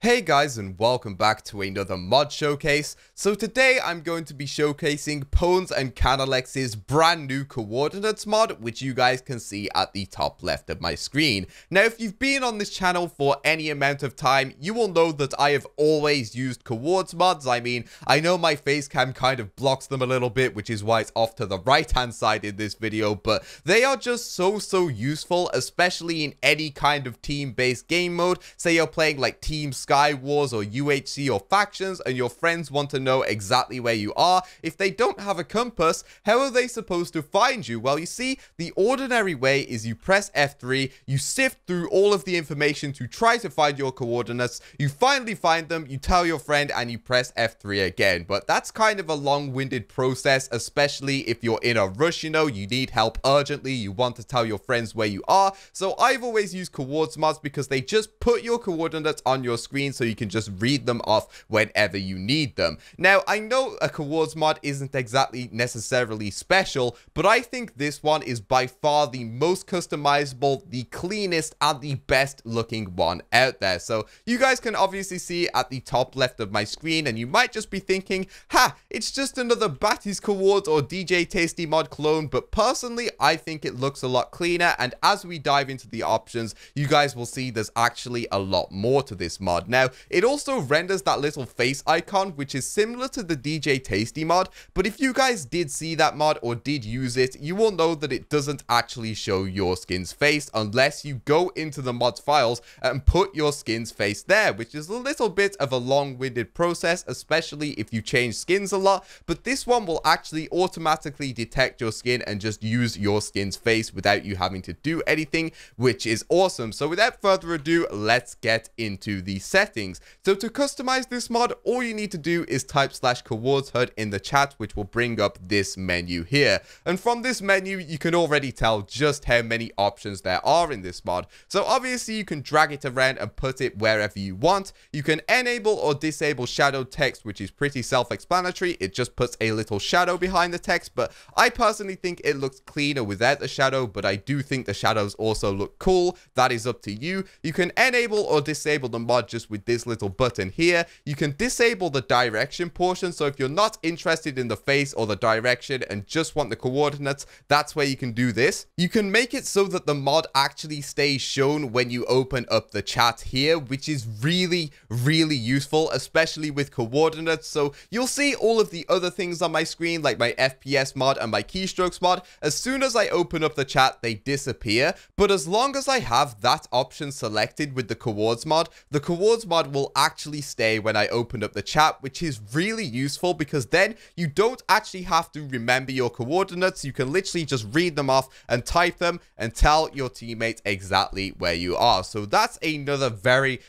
Hey guys, and welcome back to another mod showcase. So today I'm going to be showcasing Pones and Canalex's brand new coordinates mod, which you guys can see at the top left of my screen. Now if you've been on this channel for any amount of time, you will know that I have always used coords mods. I mean, I know my face cam kind of blocks them a little bit, which is why it's off to the right hand side in this video, but they are just so useful, especially in any kind of team-based game mode. Say you're playing like Team Sky Wars or UHC or factions and your friends want to know exactly where you are. If they don't have a compass, how are they supposed to find you? Well, you see, the ordinary way is you press F3, you sift through all of the information to try to find your coordinates, you finally find them, you tell your friend, and you press F3 again. But that's kind of a long-winded process, especially if you're in a rush, you know, you need help urgently, you want to tell your friends where you are. So I've always used coords mods because they just put your coordinates on your screen so you can just read them off whenever you need them. Now, I know a coords mod isn't exactly necessarily special, but I think this one is by far the most customizable, the cleanest, and the best looking one out there. So you guys can obviously see at the top left of my screen, and you might just be thinking, ha, it's just another Batty's Coords or DJ Tasty mod clone, but personally, I think it looks a lot cleaner, and as we dive into the options, you guys will see there's actually a lot more to this mod. Now, it also renders that little face icon, which is similar to the DJ Tasty mod, but if you guys did see that mod or did use it, you will know that it doesn't actually show your skin's face unless you go into the mod's files and put your skin's face there, which is a little bit of a long-winded process, especially if you change skins a lot, but this one will actually automatically detect your skin and just use your skin's face without you having to do anything, which is awesome. So without further ado, let's get into the settings. So to customize this mod, all you need to do is type /Coords HUD in the chat, which will bring up this menu here. And from this menu, you can already tell just how many options there are in this mod. So obviously you can drag it around and put it wherever you want. You can enable or disable shadow text, which is pretty self-explanatory. It just puts a little shadow behind the text, but I personally think it looks cleaner without the shadow, but I do think the shadows also look cool. That is up to you. You can enable or disable the mod just with this little button here. You can disable the direction portion, so if you're not interested in the face or the direction and just want the coordinates, that's where you can do this. You can make it so that the mod actually stays shown when you open up the chat here, which is really useful, especially with coordinates. So you'll see all of the other things on my screen, like my FPS mod and my keystrokes mod. As soon as I open up the chat, they disappear, but as long as I have that option selected with the coords mod will actually stay when I open up the chat, which is really useful because then you don't actually have to remember your coordinates. You can literally just read them off and type them and tell your teammates exactly where you are. So that's another very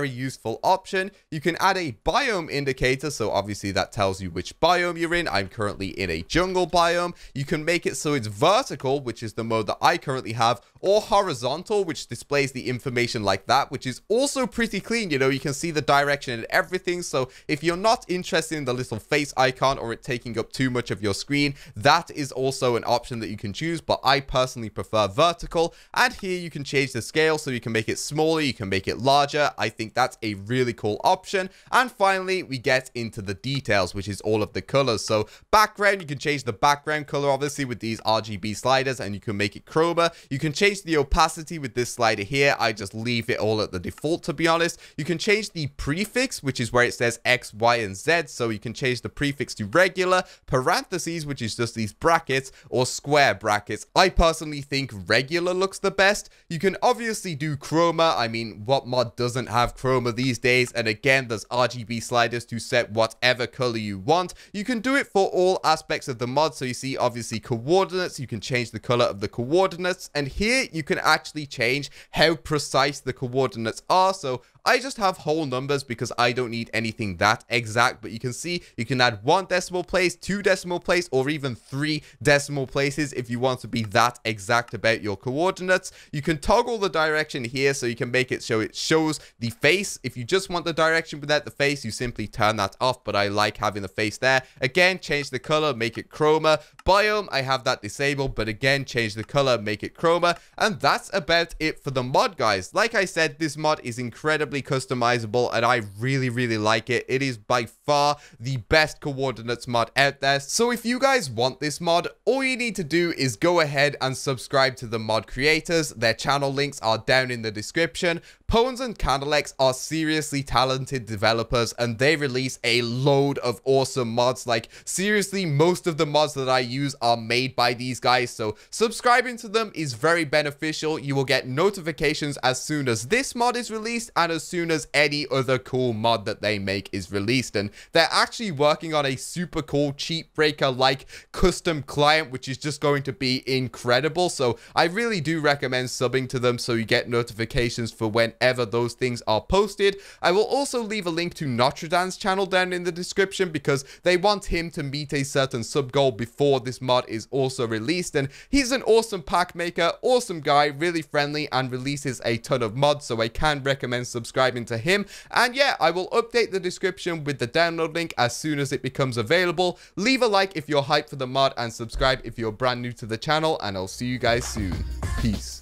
useful option. You can add a biome indicator, so obviously that tells you which biome you're in. I'm currently in a jungle biome. You can make it so it's vertical, which is the mode that I currently have, or horizontal, which displays the information like that, which is also pretty clean. You know, you can see the direction and everything. So if you're not interested in the little face icon or it taking up too much of your screen, that is also an option that you can choose, but I personally prefer vertical. And here you can change the scale, so you can make it smaller, you can make it larger. I think that's a really cool option. And finally, we get into the details, which is all of the colors. So background, you can change the background color obviously with these RGB sliders, and you can make it chroma. You can change the opacity with this slider here. I just leave it all at the default, to be honest. You can change the prefix, which is where it says X, Y, and Z, so you can change the prefix to regular, parentheses, which is just these brackets, or square brackets. I personally think regular looks the best. You can obviously do chroma. I mean, what mod doesn't have chroma these days? And again, there's RGB sliders to set whatever color you want. You can do it for all aspects of the mod, so you see obviously coordinates, you can change the color of the coordinates, and here you can actually change how precise the coordinates are. So I just have whole numbers because I don't need anything that exact, but you can see you can add 1 decimal place, 2 decimal place, or even 3 decimal places if you want to be that exact about your coordinates. You can toggle the direction here, so you can make it so it shows the face. If you just want the direction without the face, you simply turn that off, but I like having the face there. Again, change the color, make it chroma. Biome, I have that disabled, but again, change the color, make it chroma. And that's about it for the mod, guys. Like I said, this mod is incredibly extremely customizable, and I really like it. It is by far the best coordinates mod out there. So if you guys want this mod, all you need to do is go ahead and subscribe to the mod creators. Their channel links are down in the description. Pwns and Candelex are seriously talented developers, and they release a load of awesome mods. Like, seriously, most of the mods that I use are made by these guys, so subscribing to them is very beneficial. You will get notifications as soon as this mod is released and as soon as any other cool mod that they make is released. And they're actually working on a super cool cheat breaker like custom client, which is just going to be incredible. So I really do recommend subbing to them so you get notifications for whenever those things are posted. I will also leave a link to Notre Dame's channel down in the description because they want him to meet a certain sub goal before this mod is also released. And he's an awesome pack maker, awesome guy, really friendly, and releases a ton of mods, so I can recommend subscribing to him. And yeah, I will update the description with the download link as soon as it becomes available. Leave a like if you're hyped for the mod, and subscribe if you're brand new to the channel, and I'll see you guys soon. Peace.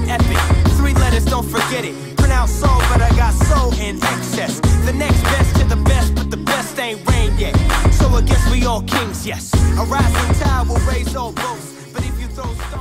Epic, 3 letters, don't forget it. Pronounce soul, but I got soul in excess. The next best to the best, but the best ain't rain yet. So I guess we all kings, yes. A rising tide will raise all boats, but if you throw stones